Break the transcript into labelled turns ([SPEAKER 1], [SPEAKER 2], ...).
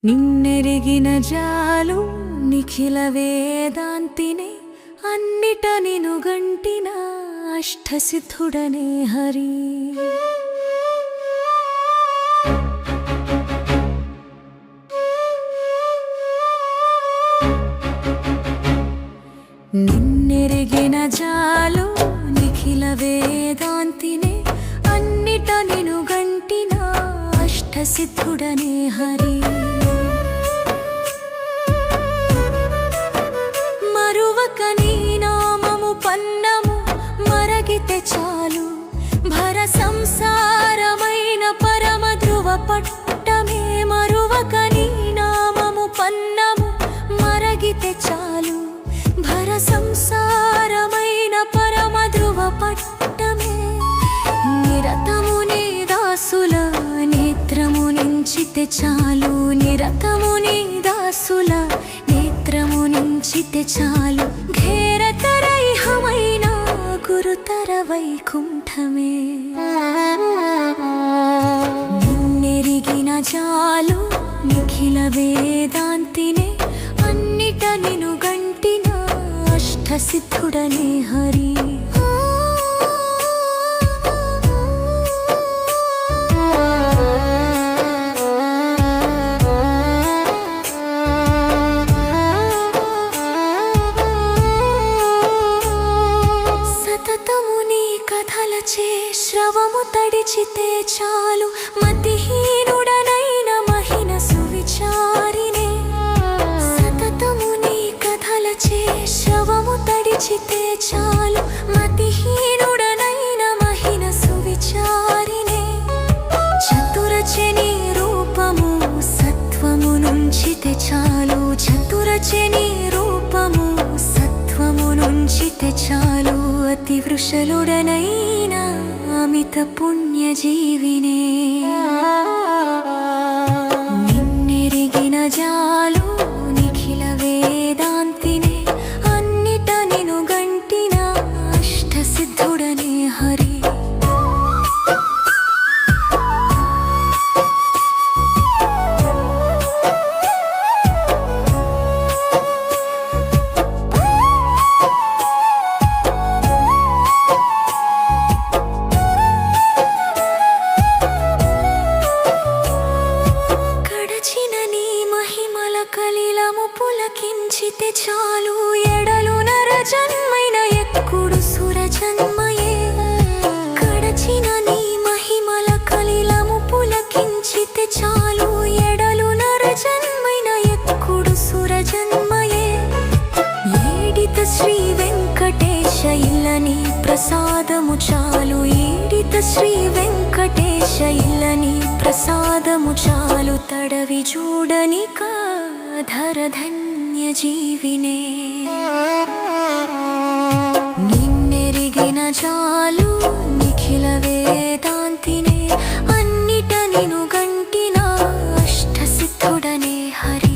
[SPEAKER 1] నిన్నెరిగిన జాలు నిఖిల వేదాంతినే అన్నిట నిను గంటిన అష్టసిద్ధుడనే హరి. నిన్నెరిగిన జాలు నిఖిల వేదాంతినే అన్నిట నిను గంటిన అష్టసిద్ధుడనే హరి. మరువక నీ నామము పన్నము మరగితే చాలు భర సంసారమైన పరమ ధ్రువ పట్టమే. మరువక నీ నామము పన్నము మరగితే చాలు భర సంసారమైన పరమ ధ్రువ పట్టమే. నిరతము నీ దాసుల నేత్రము నించితే చాలు. నిరతము నీ దాసుల నేత్రము నించితే చాలు ఘేరతరైహమైన గురుతర వైకుంఠమే. నిన్నెరిగిన జాలు నిఖిల వేదాంతినే అన్నిట నిను గంటిన అష్టసిద్ధుడనే హరి. సతతము నీ కథలచే శ్రవము తడిచితే చాలు మతిహీనుడనైన మహిన సువిచారినే. సతతము నీ కథలచే శ్రవము తడిచితే చాలు మతిహీనుడనైన మహిన సువిచారినే. చతురచె నీ రూపము సత్వము నుంచితే చాలు. చతురచె నీ రూపము సత్వము నుంచితే చాలు అతివృషలుడనైన అమిత పుణ్యజీవినే. నిన్నెరిగిన జాలు నిఖిల వేదాంతినే అన్నిట నిను గంటిన అష్టసిద్ధుడనే హరి. కలిలము పులకించితే చాలు ఎడలు నర జన్మైన ఎక్కుడు సుర జన్మయే. కడచిన నీ మహిమల కలిలము పులకించితే చాలు ఎడలు నర జన్మైన ఎక్కుడు సుర జన్మయే. ఏడిత శ్రీ వెంకటేశ ఇల్లని ప్రసాదము చాలు. ఏడిత శ్రీ వెంకటేశ ఇల్లని ప్రసాదము చాలు తడవి చూడనిక ధర ధన్య జీవినే. నిన్నెరిగిన చాలు నిఖిల వేదాంతినే అన్నిట నిను గంటిన అష్టసిద్ధుడనే హరి.